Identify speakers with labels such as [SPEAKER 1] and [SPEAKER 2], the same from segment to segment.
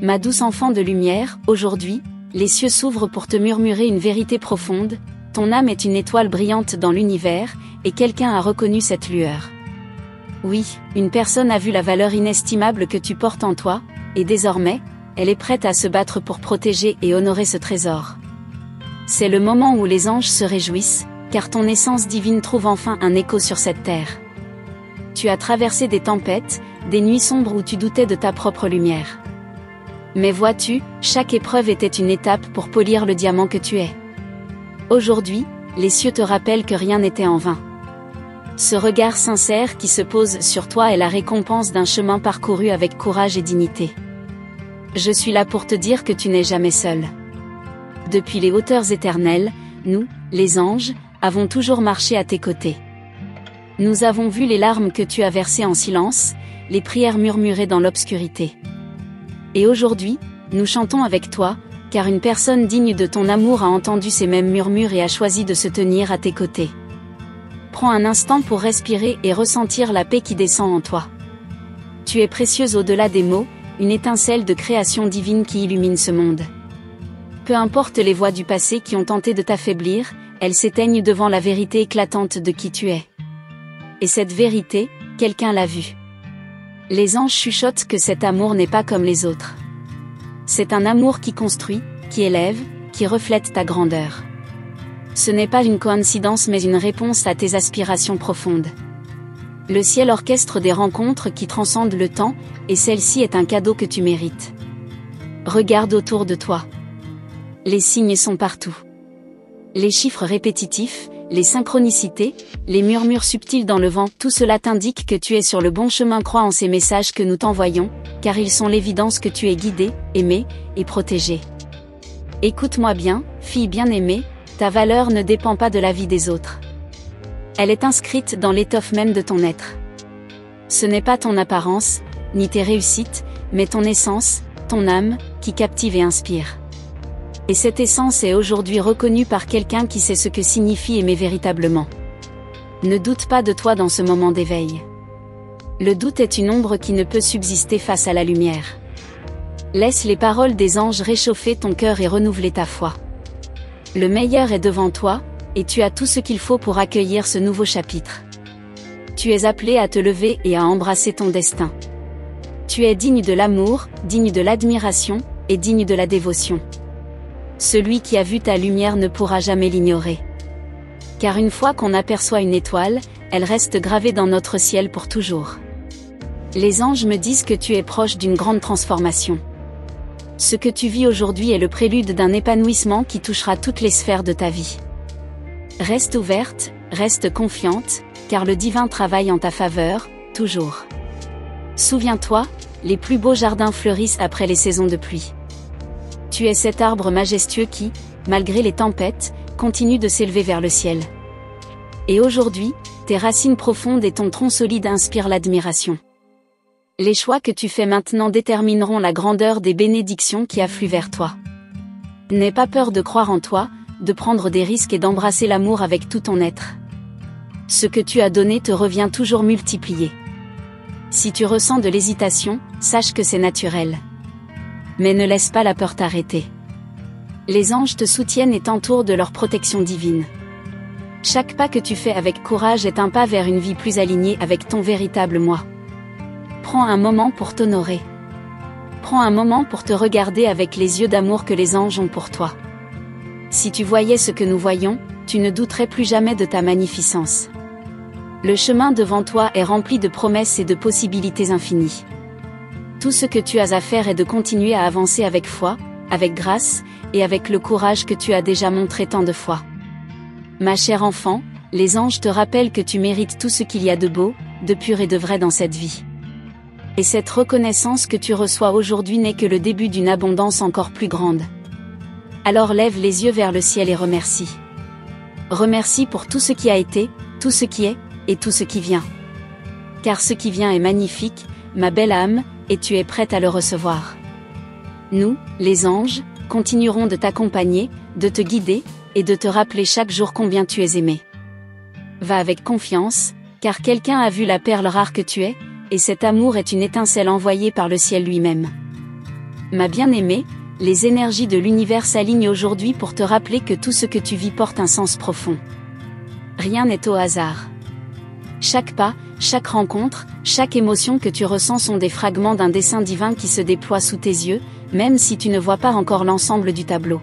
[SPEAKER 1] Ma douce enfant de lumière, aujourd'hui, les cieux s'ouvrent pour te murmurer une vérité profonde, ton âme est une étoile brillante dans l'univers, et quelqu'un a reconnu cette lueur. Oui, une personne a vu la valeur inestimable que tu portes en toi, et désormais, elle est prête à se battre pour protéger et honorer ce trésor. C'est le moment où les anges se réjouissent, car ton essence divine trouve enfin un écho sur cette terre. Tu as traversé des tempêtes, des nuits sombres où tu doutais de ta propre lumière. Mais vois-tu, chaque épreuve était une étape pour polir le diamant que tu es. Aujourd'hui, les cieux te rappellent que rien n'était en vain. Ce regard sincère qui se pose sur toi est la récompense d'un chemin parcouru avec courage et dignité. Je suis là pour te dire que tu n'es jamais seul. Depuis les hauteurs éternelles, nous, les anges, avons toujours marché à tes côtés. Nous avons vu les larmes que tu as versées en silence, les prières murmurées dans l'obscurité. Et aujourd'hui, nous chantons avec toi, car une personne digne de ton amour a entendu ces mêmes murmures et a choisi de se tenir à tes côtés. Prends un instant pour respirer et ressentir la paix qui descend en toi. Tu es précieuse au-delà des mots, une étincelle de création divine qui illumine ce monde. Peu importe les voix du passé qui ont tenté de t'affaiblir, elles s'éteignent devant la vérité éclatante de qui tu es. Et cette vérité, quelqu'un l'a vue. Les anges chuchotent que cet amour n'est pas comme les autres. C'est un amour qui construit, qui élève, qui reflète ta grandeur. Ce n'est pas une coïncidence mais une réponse à tes aspirations profondes. Le ciel orchestre des rencontres qui transcendent le temps, et celle-ci est un cadeau que tu mérites. Regarde autour de toi. Les signes sont partout. Les chiffres répétitifs, les synchronicités, les murmures subtils dans le vent, tout cela t'indique que tu es sur le bon chemin. Crois en ces messages que nous t'envoyons, car ils sont l'évidence que tu es guidé, aimé, et protégé. Écoute-moi bien, fille bien-aimée, ta valeur ne dépend pas de la vie des autres. Elle est inscrite dans l'étoffe même de ton être. Ce n'est pas ton apparence, ni tes réussites, mais ton essence, ton âme, qui captive et inspire. Et cette essence est aujourd'hui reconnue par quelqu'un qui sait ce que signifie aimer véritablement. Ne doute pas de toi dans ce moment d'éveil. Le doute est une ombre qui ne peut subsister face à la lumière. Laisse les paroles des anges réchauffer ton cœur et renouveler ta foi. Le meilleur est devant toi, et tu as tout ce qu'il faut pour accueillir ce nouveau chapitre. Tu es appelé à te lever et à embrasser ton destin. Tu es digne de l'amour, digne de l'admiration, et digne de la dévotion. Celui qui a vu ta lumière ne pourra jamais l'ignorer. Car une fois qu'on aperçoit une étoile, elle reste gravée dans notre ciel pour toujours. Les anges me disent que tu es proche d'une grande transformation. Ce que tu vis aujourd'hui est le prélude d'un épanouissement qui touchera toutes les sphères de ta vie. Reste ouverte, reste confiante, car le divin travaille en ta faveur, toujours. Souviens-toi, les plus beaux jardins fleurissent après les saisons de pluie. Tu es cet arbre majestueux qui, malgré les tempêtes, continue de s'élever vers le ciel. Et aujourd'hui, tes racines profondes et ton tronc solide inspirent l'admiration. Les choix que tu fais maintenant détermineront la grandeur des bénédictions qui affluent vers toi. N'aie pas peur de croire en toi, de prendre des risques et d'embrasser l'amour avec tout ton être. Ce que tu as donné te revient toujours multiplié. Si tu ressens de l'hésitation, sache que c'est naturel. Mais ne laisse pas la peur t'arrêter. Les anges te soutiennent et t'entourent de leur protection divine. Chaque pas que tu fais avec courage est un pas vers une vie plus alignée avec ton véritable moi. Prends un moment pour t'honorer. Prends un moment pour te regarder avec les yeux d'amour que les anges ont pour toi. Si tu voyais ce que nous voyons, tu ne douterais plus jamais de ta magnificence. Le chemin devant toi est rempli de promesses et de possibilités infinies. Tout ce que tu as à faire est de continuer à avancer avec foi, avec grâce, et avec le courage que tu as déjà montré tant de fois. Ma chère enfant, les anges te rappellent que tu mérites tout ce qu'il y a de beau, de pur et de vrai dans cette vie. Et cette reconnaissance que tu reçois aujourd'hui n'est que le début d'une abondance encore plus grande. Alors lève les yeux vers le ciel et remercie. Remercie pour tout ce qui a été, tout ce qui est, et tout ce qui vient. Car ce qui vient est magnifique, ma belle âme, et tu es prête à le recevoir. Nous, les anges, continuerons de t'accompagner, de te guider, et de te rappeler chaque jour combien tu es aimé. Va avec confiance, car quelqu'un a vu la perle rare que tu es, et cet amour est une étincelle envoyée par le ciel lui-même. Ma bien-aimée, les énergies de l'univers s'alignent aujourd'hui pour te rappeler que tout ce que tu vis porte un sens profond. Rien n'est au hasard. Chaque pas, chaque rencontre, chaque émotion que tu ressens sont des fragments d'un dessin divin qui se déploie sous tes yeux, même si tu ne vois pas encore l'ensemble du tableau.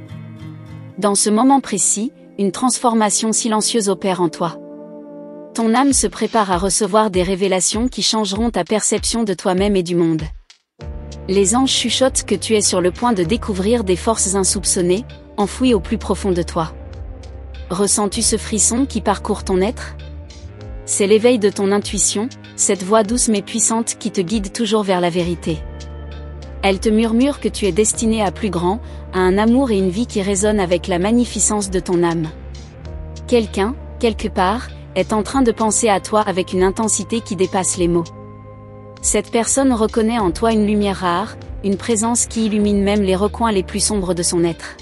[SPEAKER 1] Dans ce moment précis, une transformation silencieuse opère en toi. Ton âme se prépare à recevoir des révélations qui changeront ta perception de toi-même et du monde. Les anges chuchotent que tu es sur le point de découvrir des forces insoupçonnées, enfouies au plus profond de toi. Ressens-tu ce frisson qui parcourt ton être ? C'est l'éveil de ton intuition, cette voix douce mais puissante qui te guide toujours vers la vérité. Elle te murmure que tu es destiné à plus grand, à un amour et une vie qui résonnent avec la magnificence de ton âme. Quelqu'un, quelque part, est en train de penser à toi avec une intensité qui dépasse les mots. Cette personne reconnaît en toi une lumière rare, une présence qui illumine même les recoins les plus sombres de son être.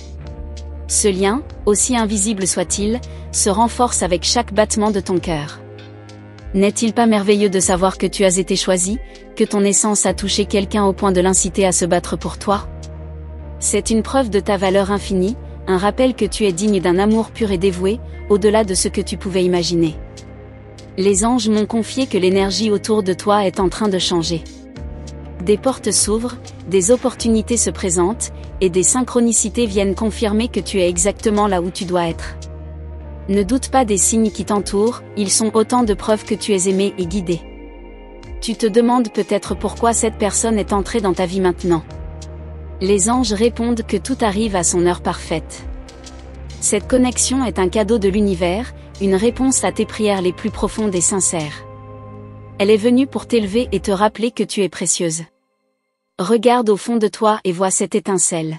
[SPEAKER 1] Ce lien, aussi invisible soit-il, se renforce avec chaque battement de ton cœur. N'est-il pas merveilleux de savoir que tu as été choisi, que ton essence a touché quelqu'un au point de l'inciter à se battre pour toi ? C'est une preuve de ta valeur infinie, un rappel que tu es digne d'un amour pur et dévoué, au-delà de ce que tu pouvais imaginer. Les anges m'ont confié que l'énergie autour de toi est en train de changer. Des portes s'ouvrent, des opportunités se présentent, et des synchronicités viennent confirmer que tu es exactement là où tu dois être. Ne doute pas des signes qui t'entourent, ils sont autant de preuves que tu es aimé et guidé. Tu te demandes peut-être pourquoi cette personne est entrée dans ta vie maintenant. Les anges répondent que tout arrive à son heure parfaite. Cette connexion est un cadeau de l'univers, une réponse à tes prières les plus profondes et sincères. Elle est venue pour t'élever et te rappeler que tu es précieuse. Regarde au fond de toi et vois cette étincelle.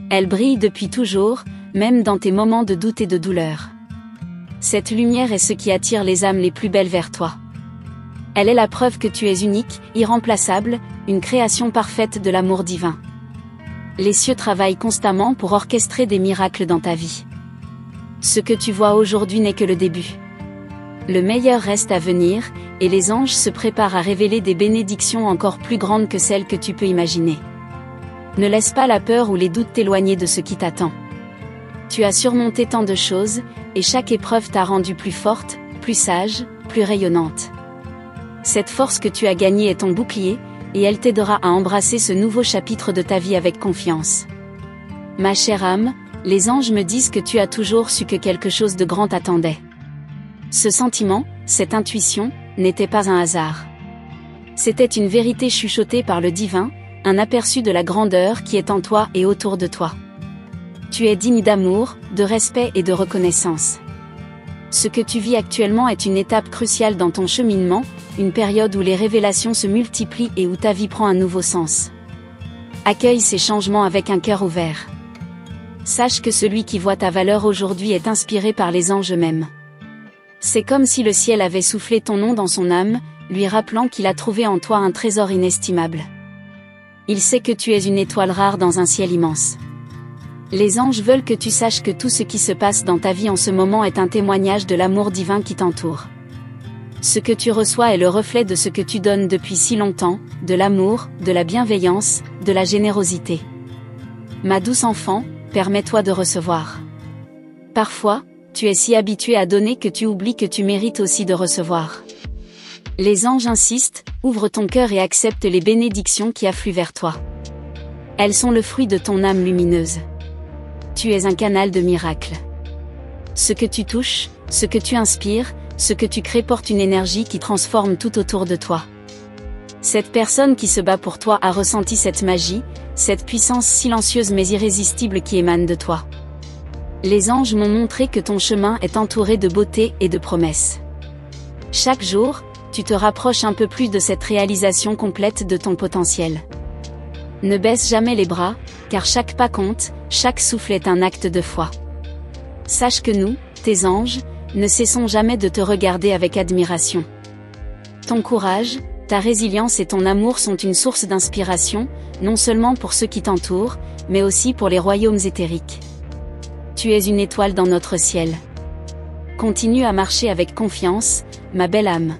[SPEAKER 1] Elle brille depuis toujours, même dans tes moments de doute et de douleur. Cette lumière est ce qui attire les âmes les plus belles vers toi. Elle est la preuve que tu es unique, irremplaçable, une création parfaite de l'amour divin. Les cieux travaillent constamment pour orchestrer des miracles dans ta vie. Ce que tu vois aujourd'hui n'est que le début. Le meilleur reste à venir, et les anges se préparent à révéler des bénédictions encore plus grandes que celles que tu peux imaginer. Ne laisse pas la peur ou les doutes t'éloigner de ce qui t'attend. Tu as surmonté tant de choses, et chaque épreuve t'a rendue plus forte, plus sage, plus rayonnante. Cette force que tu as gagnée est ton bouclier, et elle t'aidera à embrasser ce nouveau chapitre de ta vie avec confiance. Ma chère âme, les anges me disent que tu as toujours su que quelque chose de grand t'attendait. Ce sentiment, cette intuition, n'était pas un hasard. C'était une vérité chuchotée par le divin, un aperçu de la grandeur qui est en toi et autour de toi. Tu es digne d'amour, de respect et de reconnaissance. Ce que tu vis actuellement est une étape cruciale dans ton cheminement, une période où les révélations se multiplient et où ta vie prend un nouveau sens. Accueille ces changements avec un cœur ouvert. Sache que celui qui voit ta valeur aujourd'hui est inspiré par les anges eux-mêmes. C'est comme si le ciel avait soufflé ton nom dans son âme, lui rappelant qu'il a trouvé en toi un trésor inestimable. Il sait que tu es une étoile rare dans un ciel immense. Les anges veulent que tu saches que tout ce qui se passe dans ta vie en ce moment est un témoignage de l'amour divin qui t'entoure. Ce que tu reçois est le reflet de ce que tu donnes depuis si longtemps, de l'amour, de la bienveillance, de la générosité. Ma douce enfant, permets-toi de recevoir. Parfois, tu es si habitué à donner que tu oublies que tu mérites aussi de recevoir. Les anges insistent, ouvre ton cœur et accepte les bénédictions qui affluent vers toi. Elles sont le fruit de ton âme lumineuse. Tu es un canal de miracles. Ce que tu touches, ce que tu inspires, ce que tu crées porte une énergie qui transforme tout autour de toi. Cette personne qui se bat pour toi a ressenti cette magie, cette puissance silencieuse mais irrésistible qui émane de toi. Les anges m'ont montré que ton chemin est entouré de beauté et de promesses. Chaque jour, tu te rapproches un peu plus de cette réalisation complète de ton potentiel. Ne baisse jamais les bras, car chaque pas compte, chaque souffle est un acte de foi. Sache que nous, tes anges, ne cessons jamais de te regarder avec admiration. Ton courage, ta résilience et ton amour sont une source d'inspiration, non seulement pour ceux qui t'entourent, mais aussi pour les royaumes éthériques. Tu es une étoile dans notre ciel. Continue à marcher avec confiance, ma belle âme.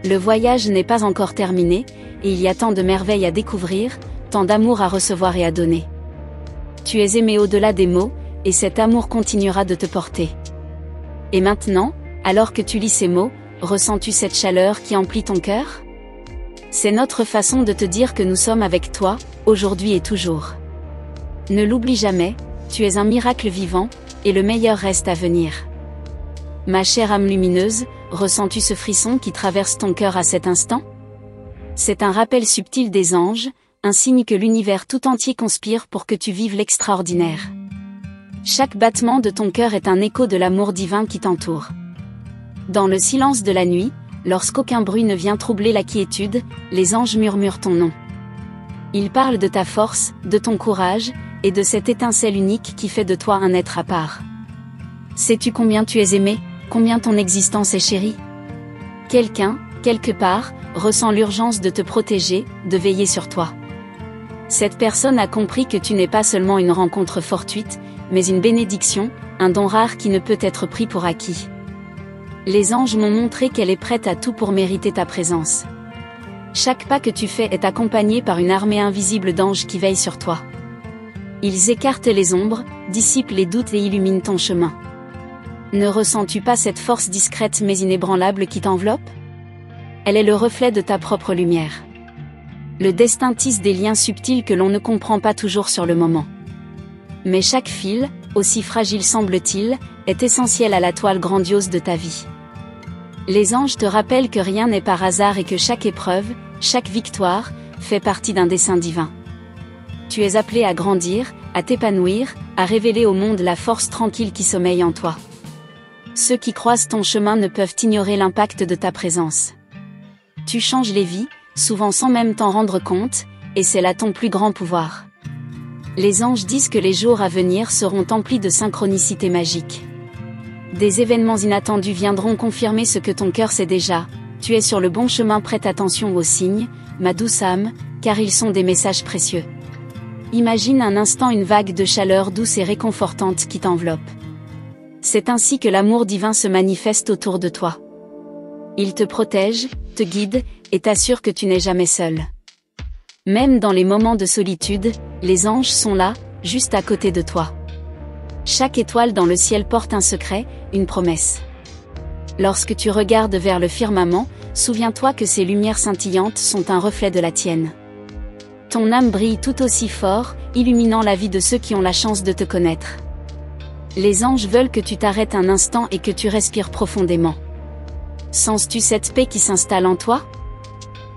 [SPEAKER 1] Le voyage n'est pas encore terminé, et il y a tant de merveilles à découvrir, tant d'amour à recevoir et à donner. Tu es aimé au-delà des mots, et cet amour continuera de te porter. Et maintenant, alors que tu lis ces mots, ressens-tu cette chaleur qui emplit ton cœur? C'est notre façon de te dire que nous sommes avec toi, aujourd'hui et toujours. Ne l'oublie jamais, tu es un miracle vivant, et le meilleur reste à venir. Ma chère âme lumineuse, ressens-tu ce frisson qui traverse ton cœur à cet instant? C'est un rappel subtil des anges, un signe que l'univers tout entier conspire pour que tu vives l'extraordinaire. Chaque battement de ton cœur est un écho de l'amour divin qui t'entoure. Dans le silence de la nuit, lorsqu'aucun bruit ne vient troubler la quiétude, les anges murmurent ton nom. Ils parlent de ta force, de ton courage, et de cette étincelle unique qui fait de toi un être à part. Sais-tu combien tu es aimé, combien ton existence est chérie? Quelqu'un, quelque part, ressent l'urgence de te protéger, de veiller sur toi. Cette personne a compris que tu n'es pas seulement une rencontre fortuite, mais une bénédiction, un don rare qui ne peut être pris pour acquis. Les anges m'ont montré qu'elle est prête à tout pour mériter ta présence. Chaque pas que tu fais est accompagné par une armée invisible d'anges qui veillent sur toi. Ils écartent les ombres, dissipent les doutes et illuminent ton chemin. Ne ressens-tu pas cette force discrète mais inébranlable qui t'enveloppe? Elle est le reflet de ta propre lumière. Le destin tisse des liens subtils que l'on ne comprend pas toujours sur le moment. Mais chaque fil, aussi fragile semble-t-il, est essentiel à la toile grandiose de ta vie. Les anges te rappellent que rien n'est par hasard et que chaque épreuve, chaque victoire, fait partie d'un dessein divin. Tu es appelé à grandir, à t'épanouir, à révéler au monde la force tranquille qui sommeille en toi. Ceux qui croisent ton chemin ne peuvent ignorer l'impact de ta présence. Tu changes les vies, souvent sans même t'en rendre compte, et c'est là ton plus grand pouvoir. Les anges disent que les jours à venir seront emplis de synchronicité magique. Des événements inattendus viendront confirmer ce que ton cœur sait déjà. Tu es sur le bon chemin, prête attention aux signes, ma douce âme, car ils sont des messages précieux. Imagine un instant une vague de chaleur douce et réconfortante qui t'enveloppe. C'est ainsi que l'amour divin se manifeste autour de toi. Il te protège, te guide, et t'assure que tu n'es jamais seul. Même dans les moments de solitude, les anges sont là, juste à côté de toi. Chaque étoile dans le ciel porte un secret, une promesse. Lorsque tu regardes vers le firmament, souviens-toi que ces lumières scintillantes sont un reflet de la tienne. Ton âme brille tout aussi fort, illuminant la vie de ceux qui ont la chance de te connaître. Les anges veulent que tu t'arrêtes un instant et que tu respires profondément. Sens-tu cette paix qui s'installe en toi?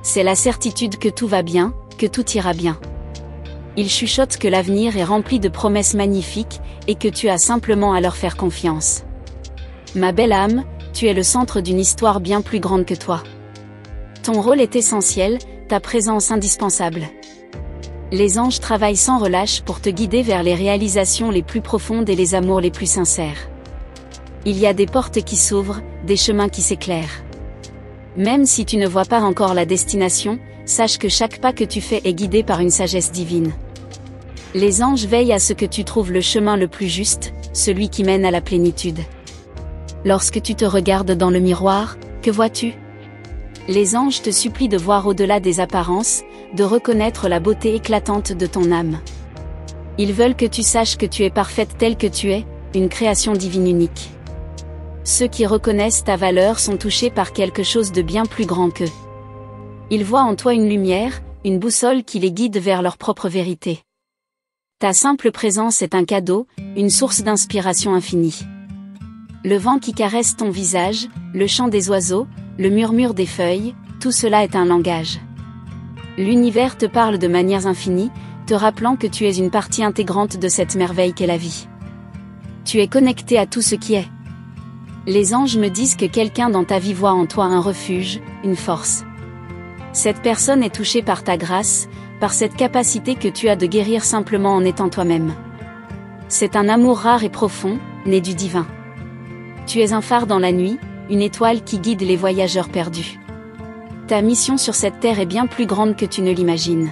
[SPEAKER 1] C'est la certitude que tout va bien, que tout ira bien. Ils chuchotent que l'avenir est rempli de promesses magnifiques, et que tu as simplement à leur faire confiance. Ma belle âme, tu es le centre d'une histoire bien plus grande que toi. Ton rôle est essentiel, ta présence indispensable. Les anges travaillent sans relâche pour te guider vers les réalisations les plus profondes et les amours les plus sincères. Il y a des portes qui s'ouvrent, des chemins qui s'éclairent. Même si tu ne vois pas encore la destination, sache que chaque pas que tu fais est guidé par une sagesse divine. Les anges veillent à ce que tu trouves le chemin le plus juste, celui qui mène à la plénitude. Lorsque tu te regardes dans le miroir, que vois-tu? Les anges te supplient de voir au-delà des apparences, de reconnaître la beauté éclatante de ton âme. Ils veulent que tu saches que tu es parfaite telle que tu es, une création divine unique. Ceux qui reconnaissent ta valeur sont touchés par quelque chose de bien plus grand qu'eux. Ils voient en toi une lumière, une boussole qui les guide vers leur propre vérité. Ta simple présence est un cadeau, une source d'inspiration infinie. Le vent qui caresse ton visage, le chant des oiseaux, le murmure des feuilles, tout cela est un langage. L'univers te parle de manières infinies, te rappelant que tu es une partie intégrante de cette merveille qu'est la vie. Tu es connecté à tout ce qui est. Les anges me disent que quelqu'un dans ta vie voit en toi un refuge, une force. Cette personne est touchée par ta grâce, par cette capacité que tu as de guérir simplement en étant toi-même. C'est un amour rare et profond, né du divin. Tu es un phare dans la nuit, une étoile qui guide les voyageurs perdus. Ta mission sur cette terre est bien plus grande que tu ne l'imagines.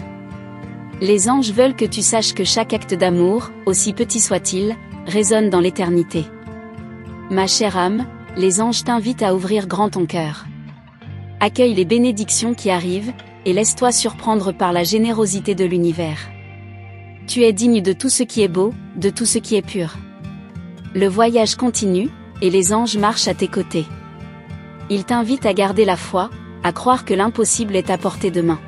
[SPEAKER 1] Les anges veulent que tu saches que chaque acte d'amour, aussi petit soit-il, résonne dans l'éternité. Ma chère âme, les anges t'invitent à ouvrir grand ton cœur. Accueille les bénédictions qui arrivent, et laisse-toi surprendre par la générosité de l'univers. Tu es digne de tout ce qui est beau, de tout ce qui est pur. Le voyage continue, et les anges marchent à tes côtés. Ils t'invitent à garder la foi, à croire que l'impossible est à portée de main.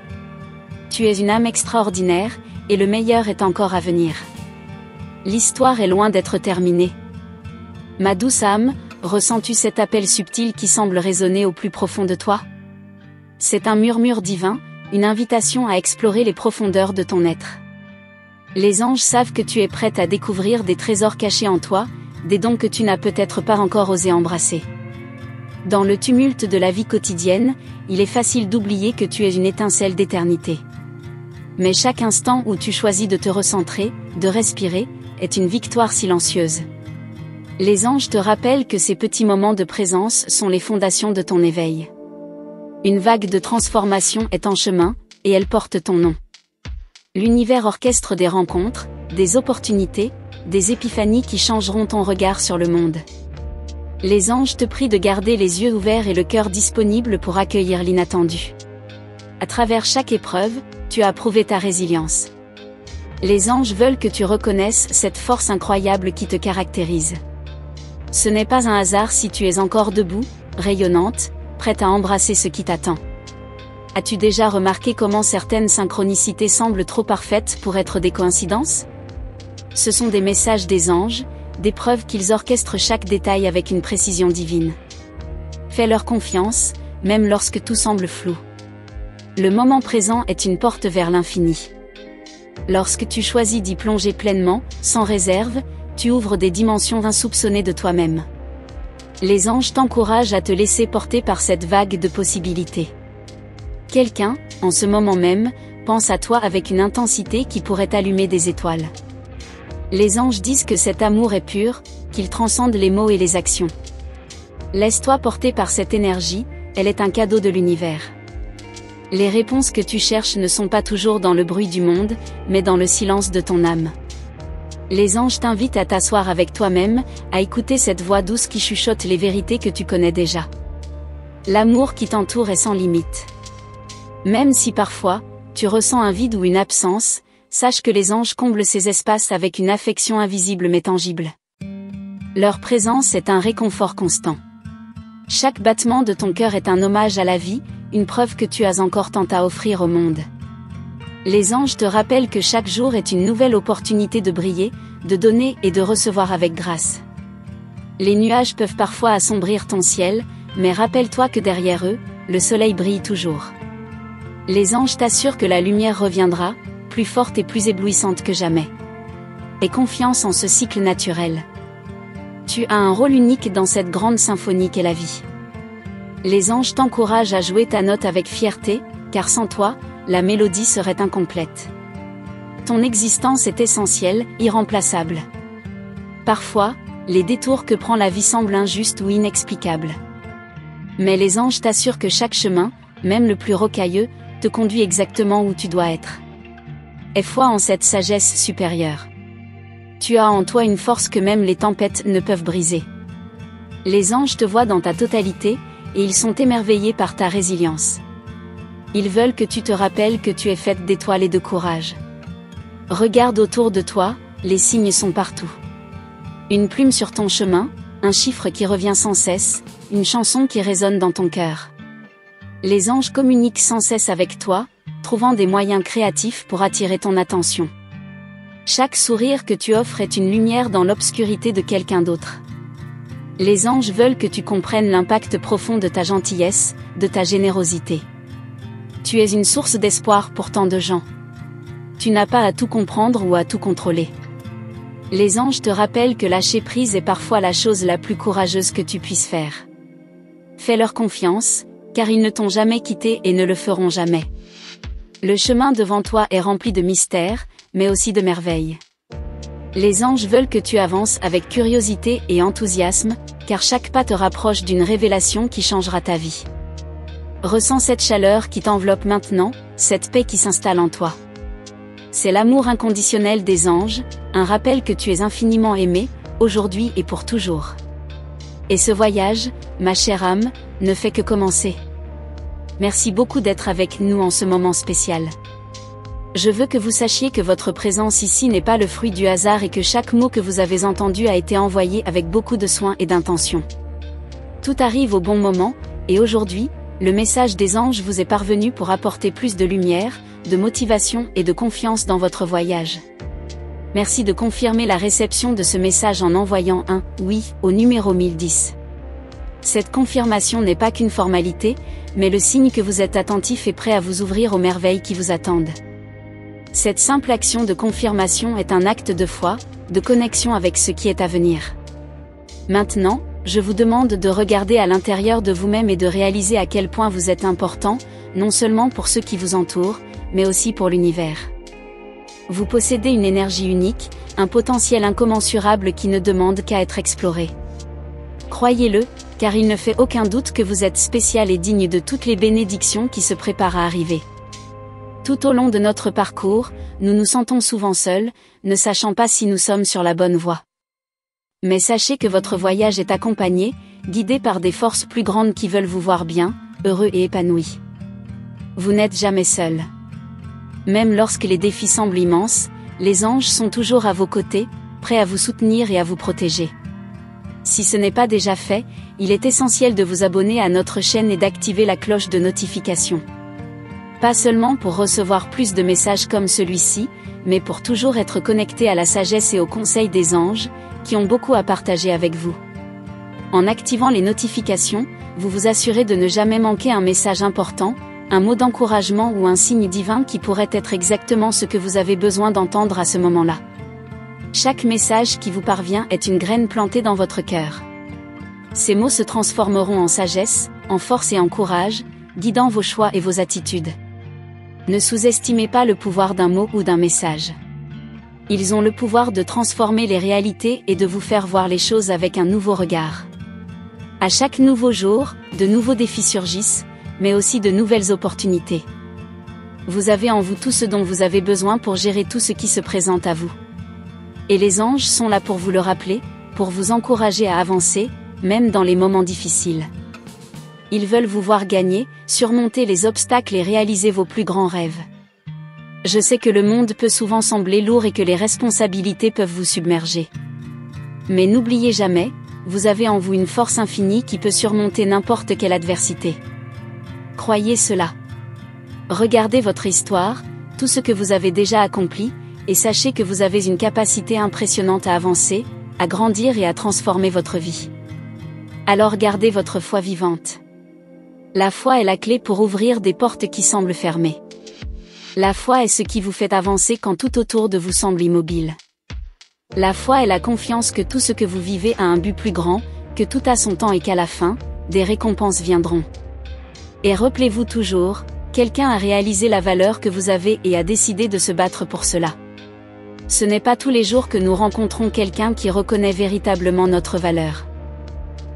[SPEAKER 1] Tu es une âme extraordinaire, et le meilleur est encore à venir. L'histoire est loin d'être terminée. Ma douce âme, ressens-tu cet appel subtil qui semble résonner au plus profond de toi? C'est un murmure divin, une invitation à explorer les profondeurs de ton être. Les anges savent que tu es prête à découvrir des trésors cachés en toi, des dons que tu n'as peut-être pas encore osé embrasser. Dans le tumulte de la vie quotidienne, il est facile d'oublier que tu es une étincelle d'éternité. Mais chaque instant où tu choisis de te recentrer, de respirer, est une victoire silencieuse. Les anges te rappellent que ces petits moments de présence sont les fondations de ton éveil. Une vague de transformation est en chemin, et elle porte ton nom. L'univers orchestre des rencontres, des opportunités, des épiphanies qui changeront ton regard sur le monde. Les anges te prient de garder les yeux ouverts et le cœur disponible pour accueillir l'inattendu. À travers chaque épreuve, tu as prouvé ta résilience. Les anges veulent que tu reconnaisses cette force incroyable qui te caractérise. Ce n'est pas un hasard si tu es encore debout, rayonnante, prête à embrasser ce qui t'attend. As-tu déjà remarqué comment certaines synchronicités semblent trop parfaites pour être des coïncidences? Ce sont des messages des anges, des preuves qu'ils orchestrent chaque détail avec une précision divine. Fais-leur confiance, même lorsque tout semble flou. Le moment présent est une porte vers l'infini. Lorsque tu choisis d'y plonger pleinement, sans réserve, tu ouvres des dimensions insoupçonnées de toi-même. Les anges t'encouragent à te laisser porter par cette vague de possibilités. Quelqu'un, en ce moment même, pense à toi avec une intensité qui pourrait allumer des étoiles. Les anges disent que cet amour est pur, qu'il transcende les mots et les actions. Laisse-toi porter par cette énergie, elle est un cadeau de l'univers. Les réponses que tu cherches ne sont pas toujours dans le bruit du monde, mais dans le silence de ton âme. Les anges t'invitent à t'asseoir avec toi-même, à écouter cette voix douce qui chuchote les vérités que tu connais déjà. L'amour qui t'entoure est sans limite. Même si parfois, tu ressens un vide ou une absence, sache que les anges comblent ces espaces avec une affection invisible mais tangible. Leur présence est un réconfort constant. Chaque battement de ton cœur est un hommage à la vie, une preuve que tu as encore tant à offrir au monde. Les anges te rappellent que chaque jour est une nouvelle opportunité de briller, de donner et de recevoir avec grâce. Les nuages peuvent parfois assombrir ton ciel, mais rappelle-toi que derrière eux, le soleil brille toujours. Les anges t'assurent que la lumière reviendra, plus forte et plus éblouissante que jamais. Aie confiance en ce cycle naturel. Tu as un rôle unique dans cette grande symphonie qu'est la vie. Les anges t'encouragent à jouer ta note avec fierté, car sans toi, la mélodie serait incomplète. Ton existence est essentielle, irremplaçable. Parfois, les détours que prend la vie semblent injustes ou inexplicables. Mais les anges t'assurent que chaque chemin, même le plus rocailleux, te conduit exactement où tu dois être. Aie foi en cette sagesse supérieure. Tu as en toi une force que même les tempêtes ne peuvent briser. Les anges te voient dans ta totalité, et ils sont émerveillés par ta résilience. Ils veulent que tu te rappelles que tu es faite d'étoiles et de courage. Regarde autour de toi, les signes sont partout. Une plume sur ton chemin, un chiffre qui revient sans cesse, une chanson qui résonne dans ton cœur. Les anges communiquent sans cesse avec toi, trouvant des moyens créatifs pour attirer ton attention. Chaque sourire que tu offres est une lumière dans l'obscurité de quelqu'un d'autre. Les anges veulent que tu comprennes l'impact profond de ta gentillesse, de ta générosité. Tu es une source d'espoir pour tant de gens. Tu n'as pas à tout comprendre ou à tout contrôler. Les anges te rappellent que lâcher prise est parfois la chose la plus courageuse que tu puisses faire. Fais-leur confiance, car ils ne t'ont jamais quitté et ne le feront jamais. Le chemin devant toi est rempli de mystères, mais aussi de merveilles. Les anges veulent que tu avances avec curiosité et enthousiasme, car chaque pas te rapproche d'une révélation qui changera ta vie. Ressens cette chaleur qui t'enveloppe maintenant, cette paix qui s'installe en toi. C'est l'amour inconditionnel des anges, un rappel que tu es infiniment aimé, aujourd'hui et pour toujours. Et ce voyage, ma chère âme, ne fait que commencer. Merci beaucoup d'être avec nous en ce moment spécial. Je veux que vous sachiez que votre présence ici n'est pas le fruit du hasard et que chaque mot que vous avez entendu a été envoyé avec beaucoup de soin et d'intention. Tout arrive au bon moment, et aujourd'hui, le message des anges vous est parvenu pour apporter plus de lumière, de motivation et de confiance dans votre voyage. Merci de confirmer la réception de ce message en envoyant un « oui » au numéro 1010. Cette confirmation n'est pas qu'une formalité, mais le signe que vous êtes attentif et prêt à vous ouvrir aux merveilles qui vous attendent. Cette simple action de confirmation est un acte de foi, de connexion avec ce qui est à venir. Maintenant, je vous demande de regarder à l'intérieur de vous-même et de réaliser à quel point vous êtes important, non seulement pour ceux qui vous entourent, mais aussi pour l'univers. Vous possédez une énergie unique, un potentiel incommensurable qui ne demande qu'à être exploré. Croyez-le, car il ne fait aucun doute que vous êtes spécial et digne de toutes les bénédictions qui se préparent à arriver. Tout au long de notre parcours, nous nous sentons souvent seuls, ne sachant pas si nous sommes sur la bonne voie. Mais sachez que votre voyage est accompagné, guidé par des forces plus grandes qui veulent vous voir bien, heureux et épanoui. Vous n'êtes jamais seul. Même lorsque les défis semblent immenses, les anges sont toujours à vos côtés, prêts à vous soutenir et à vous protéger. Si ce n'est pas déjà fait, il est essentiel de vous abonner à notre chaîne et d'activer la cloche de notification. Pas seulement pour recevoir plus de messages comme celui-ci, mais pour toujours être connecté à la sagesse et aux conseils des anges, qui ont beaucoup à partager avec vous. En activant les notifications, vous vous assurez de ne jamais manquer un message important, un mot d'encouragement ou un signe divin qui pourrait être exactement ce que vous avez besoin d'entendre à ce moment-là. Chaque message qui vous parvient est une graine plantée dans votre cœur. Ces mots se transformeront en sagesse, en force et en courage, guidant vos choix et vos attitudes. Ne sous-estimez pas le pouvoir d'un mot ou d'un message. Ils ont le pouvoir de transformer les réalités et de vous faire voir les choses avec un nouveau regard. À chaque nouveau jour, de nouveaux défis surgissent, mais aussi de nouvelles opportunités. Vous avez en vous tout ce dont vous avez besoin pour gérer tout ce qui se présente à vous. Et les anges sont là pour vous le rappeler, pour vous encourager à avancer, même dans les moments difficiles. Ils veulent vous voir gagner, surmonter les obstacles et réaliser vos plus grands rêves. Je sais que le monde peut souvent sembler lourd et que les responsabilités peuvent vous submerger. Mais n'oubliez jamais, vous avez en vous une force infinie qui peut surmonter n'importe quelle adversité. Croyez cela. Regardez votre histoire, tout ce que vous avez déjà accompli, et sachez que vous avez une capacité impressionnante à avancer, à grandir et à transformer votre vie. Alors gardez votre foi vivante. La foi est la clé pour ouvrir des portes qui semblent fermées. La foi est ce qui vous fait avancer quand tout autour de vous semble immobile. La foi est la confiance que tout ce que vous vivez a un but plus grand, que tout a son temps et qu'à la fin, des récompenses viendront. Et rappelez-vous toujours, quelqu'un a réalisé la valeur que vous avez et a décidé de se battre pour cela. Ce n'est pas tous les jours que nous rencontrons quelqu'un qui reconnaît véritablement notre valeur.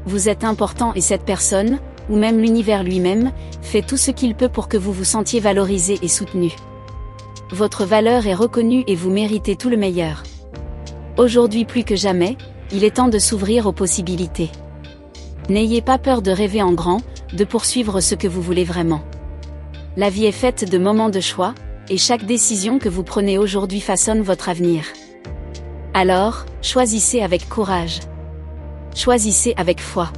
[SPEAKER 1] Vous êtes important et cette personne, ou même l'univers lui-même, fait tout ce qu'il peut pour que vous vous sentiez valorisé et soutenu. Votre valeur est reconnue et vous méritez tout le meilleur. Aujourd'hui plus que jamais, il est temps de s'ouvrir aux possibilités. N'ayez pas peur de rêver en grand, de poursuivre ce que vous voulez vraiment. La vie est faite de moments de choix, et chaque décision que vous prenez aujourd'hui façonne votre avenir. Alors, choisissez avec courage. Choisissez avec foi.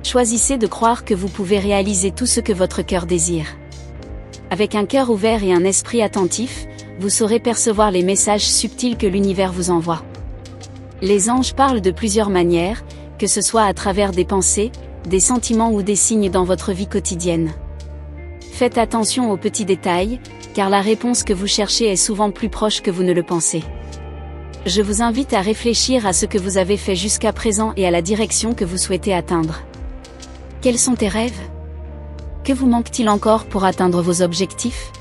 [SPEAKER 1] Choisissez de croire que vous pouvez réaliser tout ce que votre cœur désire. Avec un cœur ouvert et un esprit attentif, vous saurez percevoir les messages subtils que l'univers vous envoie. Les anges parlent de plusieurs manières, que ce soit à travers des pensées, des sentiments ou des signes dans votre vie quotidienne. Faites attention aux petits détails, car la réponse que vous cherchez est souvent plus proche que vous ne le pensez. Je vous invite à réfléchir à ce que vous avez fait jusqu'à présent et à la direction que vous souhaitez atteindre. Quels sont tes rêves? Que vous manque-t-il encore pour atteindre vos objectifs?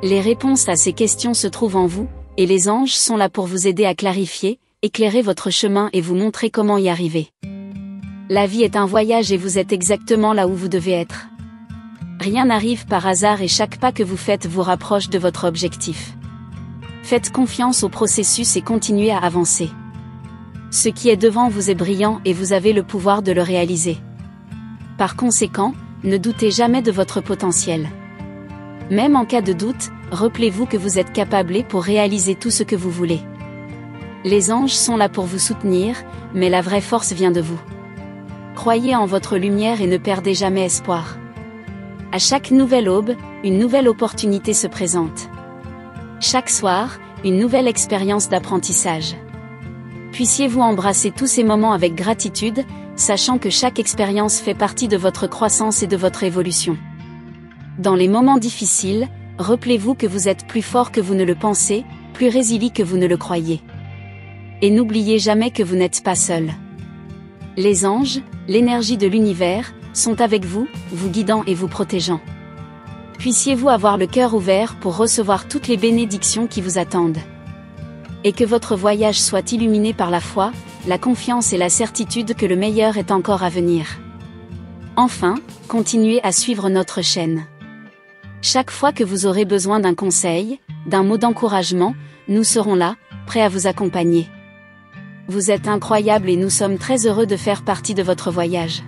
[SPEAKER 1] Les réponses à ces questions se trouvent en vous, et les anges sont là pour vous aider à clarifier, éclairer votre chemin et vous montrer comment y arriver. La vie est un voyage et vous êtes exactement là où vous devez être. Rien n'arrive par hasard et chaque pas que vous faites vous rapproche de votre objectif. Faites confiance au processus et continuez à avancer. Ce qui est devant vous est brillant et vous avez le pouvoir de le réaliser. Par conséquent, ne doutez jamais de votre potentiel. Même en cas de doute, rappelez-vous que vous êtes capable pour réaliser tout ce que vous voulez. Les anges sont là pour vous soutenir, mais la vraie force vient de vous. Croyez en votre lumière et ne perdez jamais espoir. À chaque nouvelle aube, une nouvelle opportunité se présente. Chaque soir, une nouvelle expérience d'apprentissage. Puissiez-vous embrasser tous ces moments avec gratitude, sachant que chaque expérience fait partie de votre croissance et de votre évolution. Dans les moments difficiles, rappelez-vous que vous êtes plus fort que vous ne le pensez, plus résilient que vous ne le croyez. Et n'oubliez jamais que vous n'êtes pas seul. Les anges, l'énergie de l'univers, sont avec vous, vous guidant et vous protégeant. Puissiez-vous avoir le cœur ouvert pour recevoir toutes les bénédictions qui vous attendent. Et que votre voyage soit illuminé par la foi, la confiance et la certitude que le meilleur est encore à venir. Enfin, continuez à suivre notre chaîne. Chaque fois que vous aurez besoin d'un conseil, d'un mot d'encouragement, nous serons là, prêts à vous accompagner. Vous êtes incroyable et nous sommes très heureux de faire partie de votre voyage.